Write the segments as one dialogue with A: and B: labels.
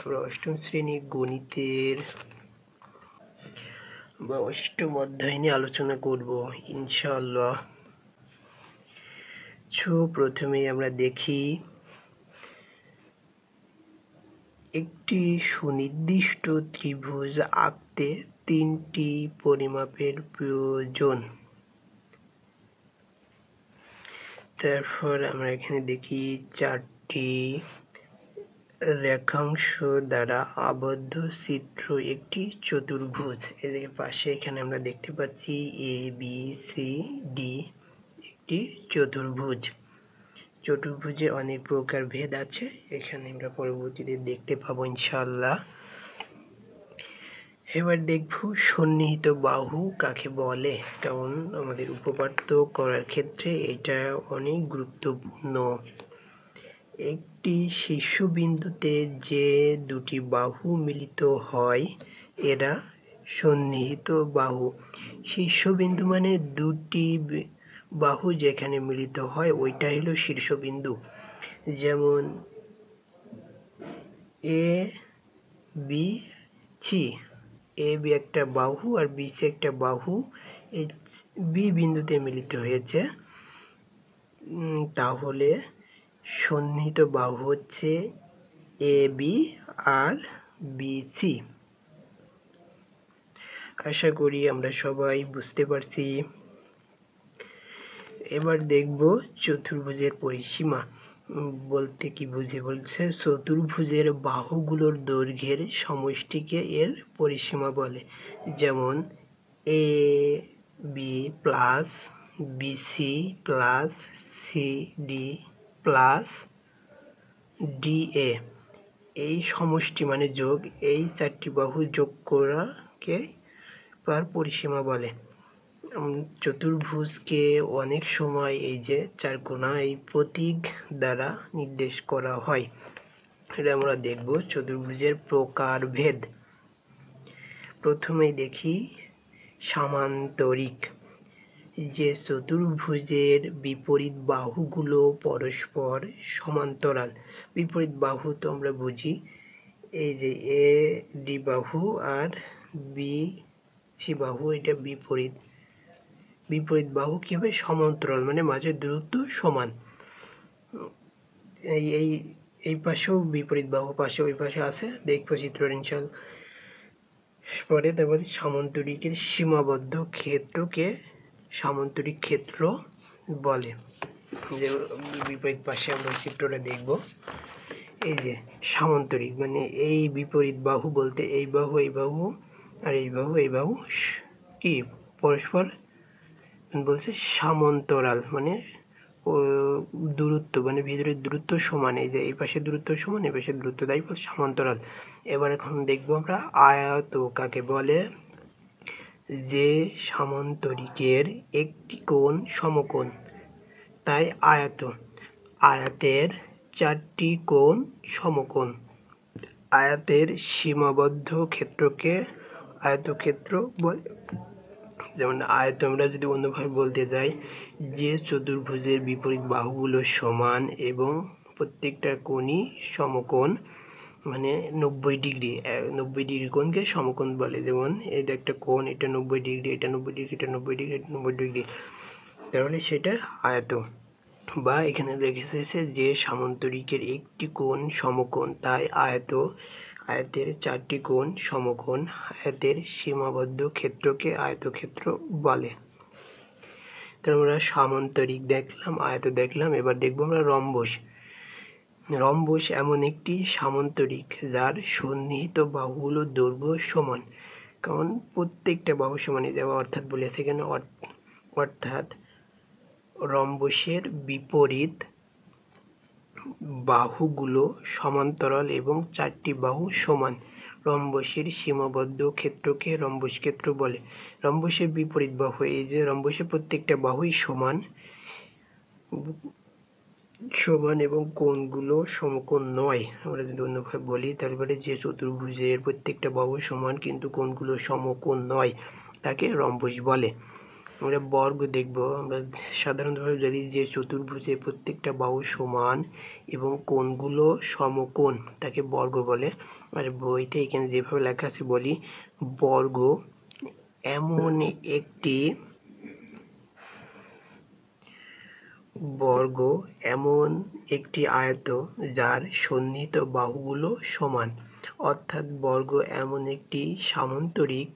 A: আমরা অষ্টম শ্রেণী গণিতের বা অষ্টম অধ্যায় নিয়ে আলোচনা করব ইনশাআল্লাহ। প্রথমেই আমরা দেখি একটি সুনির্দিষ্ট ত্রিভুজ আঁকতে 3টি পরিমাপের প্রয়োজন। তারপর আমরা এখানে দেখি 4টি রেখাংশ দ্বারা আবদ্ধ চিত্র একটি চতুর্ভুজ। এদিকে পাশে এখানে আমরা দেখতে পাচ্ছি এ বি সি ডি একটি চতুর্ভুজ। চতুর্ভুজে অনেক প্রকার ভেদ আছে, এখানে আমরা পরবর্তীতে দেখতে পাবো ইনশাআল্লাহ। এবার দেখব সন্নিহিত বাহু কাকে বলে। কারণ আমাদের উপপাদ্য করার ক্ষেত্রে এটা অনেক গুরুত্বপূর্ণ। একটি শীর্ষবিন্দুতে যে দুটি বাহু মিলিত হয় এরা সন্নিহিত বাহু। শীর্ষবিন্দু মানে দুটি বাহু যেখানে মিলিত হয় ওইটা হলো শীর্ষবিন্দু। যেমন A B C, A B একটা বাহু আর বি সি একটা বাহু, এই বি বিন্দুতে মিলিত হয়েছে, তাহলে সন্নিহিত বাহু হচ্ছে A B R B C. আশা করি আমরা সবাই বুঝতে পারছি। এবার দেখব চতুর্ভুজের পরিসীমা বলতে কি বুঝে। বলছে চতুর্ভুজের বাহুগুলোর দৈর্ঘ্যের সমষ্টিকে এর পরিসীমা বলে। যেমন A B plus BC plus CD plus DA, এই সমষ্টি মানে যোগ, এই 4টি বাহু যোগ করাকে তার পরিসীমা বলে। চতুর্ভুজকে অনেক সময় এই যে 4 কোণা এই প্রতীক দ্বারা নির্দেশ করা হয়। এটা আমরা দেখব চতুর্ভুজের প্রকারভেদ। প্রথমেই দেখি সামান্তরিক। যে চতুর্ভুজের বিপরীত বাহুগুলো পরস্পর সমান্তরাল। বিপরীত বাহু তো আমরা বুঝি, এই যে এ ডি বাহু আর বি সি বাহু, এটা বিপরীত। বিপরীত বাহু কি হবে? সমান্তরাল, মানে মাঝের দূরত্ব সমান। এই পাশেও বিপরীত বাহু, পাশে ওই পাশে আছে, দেখবো চিত্র ইনশাআল্লাহ পরে। তারপরে সামান্তরিকের সীমাবদ্ধ ক্ষেত্রকে সামান্তরিক ক্ষেত্র বলে। যে বিপরীত পাশে আমরা চিত্রটা দেখব। এই যে সামান্তরিক মানে এই বিপরীত বাহু বলতে এই বাহু এই বাহু আর এই বাহু এই বাহু কি পরস্পর বলছে সমান্তরাল, মানে দূরত্ব মানে ভিতরের দূরত্ব সমান। এই যে এই পাশে দূরত্ব সমান, এই পাশে দূরত্ব, তাই সমান্তরাল। এবার এখন দেখবো আমরা আয়ত কাকে বলে। যে সামান্তরিকের একটি কোণ সমকোণ তাই আয়ত। আয়তের 4টি কোণ সমকোণ। আয়তের সীমাবদ্ধ ক্ষেত্রকে আয়তক্ষেত্র বলে। যেমন আয়ত আমরা যদি অন্যভাবে বলতে যাই, যে চতুর্ভুজের বিপরীত বাহুগুলো সমান এবং প্রত্যেকটা কোণই সমকোণ, মানে 90 ডিগ্রি। 90 ডিগ্রি কোণকে সমকোণ বলে। যেমন এটা একটা কোণ, এটা 90 ডিগ্রি, এটা 90 ডিগ্রি, এটা 90 ডিগ্রি, এটা 90 ডিগ্রি, তাহলে সেটা আয়ত। বা এখানে দেখেছে যে সামান্তরিকের একটি কোণ সমকোণ তাই আয়ত। আয়তের 4টি কোণ সমকোণ। আয়তের সীমাবদ্ধ ক্ষেত্রকে আয়তক্ষেত্র বলে। তো আমরা সামান্তরিক দেখলাম, আয়ত দেখলাম। এবার দেখবো আমরা রম্বস। রম্বস এমন একটি সামান্তরিক যার সন্নিহিত বাহুগুলোর দৈর্ঘ্য সমান। কারণ প্রত্যেকটা বাহু সমানই দেওয়া, অর্থাৎ বলেছে কেন, অর্থাৎ রম্বসের বিপরীত বাহুগুলো সমান্তরাল এবং 4টি বাহু সমান। রম্বসের সীমাবদ্ধ ক্ষেত্রকে রম্বস ক্ষেত্র বলে। রম্বসের বিপরীত বাহু, এই যে রম্বসের প্রত্যেকটা বাহুই সমান এবং কোণগুলো সমকোণ নয়। আমরা যদি অন্যভাবে বলি তারপরে যে চতুর্ভুজের প্রত্যেকটা বাহু সমান কিন্তু কোণগুলো সমকোণ নয় তাকে রম্বস বলে। আমরা বর্গ দেখব। আমরা সাধারণভাবে জানি যে চতুর্ভুজের প্রত্যেকটা বাহু সমান এবং কোণগুলো সমকোণ তাকে বর্গ বলে। আর বইটা এখানে যেভাবে লেখা আছে বলি, বর্গ এমন একটি আয়ত যার সন্নিহিত বাহুগুলো সমান। অর্থাৎ বর্গ এমন একটি সামান্তরিক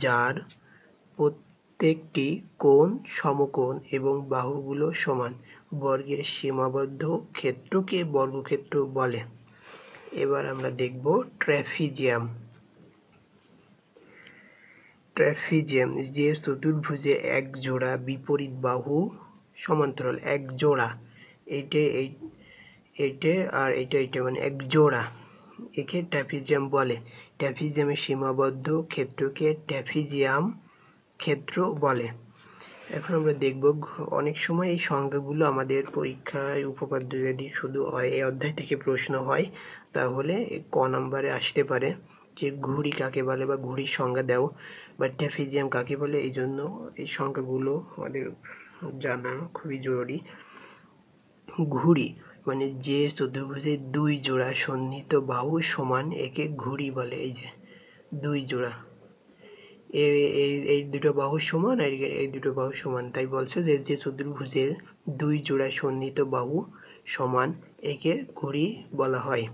A: যার প্রত্যেকটি কোণ সমকোণ এবং বাহুগুলো সমান। বর্গের সীমাবদ্ধ ক্ষেত্রকে বর্গক্ষেত্র বলে। এবার আমরা দেখব ট্র্যাপিজিয়াম। ট্র্যাপিজিয়াম যে চতুর্ভুজে এক জোড়া বিপরীত বাহু সমান্তরাল, এক জোড়া, এইটা আর এইটা মানে এক জোড়া, একে ট্র্যাপিজিয়াম বলে। ট্র্যাপিজিয়ামের সীমাবদ্ধ ক্ষেত্রকে ট্র্যাপিজিয়াম ক্ষেত্র বলে। এখন আমরা দেখব, অনেক সময় এই সংজ্ঞাগুলো আমাদের পরীক্ষায় উপপাদ্য যদি শুধু হয় এই অধ্যায় থেকে প্রশ্ন হয়, তাহলে ক নম্বরে আসতে পারে যে ঘুড়ি কাকে বলে বা ঘুড়ির সংজ্ঞা দাও বা ট্র্যাপিজিয়াম কাকে বলে। এই জন্য এই সংজ্ঞাগুলো আমাদের জানা খুবই জরুরি। ঘুড়ি মানে যে চতুর্ভুজের দুই জোড়া সন্নিহিত বাহু সমান, একে ঘুড়ি বলে। এই যে দুই জোড়া, এই দুটো বাহু সমান আর এই দুটো বাহু সমান, তাই বলছে যে যে চতুর্ভুজের দুই জোড়া সন্নিহিত বাহু সমান একে ঘুড়ি বলা হয়।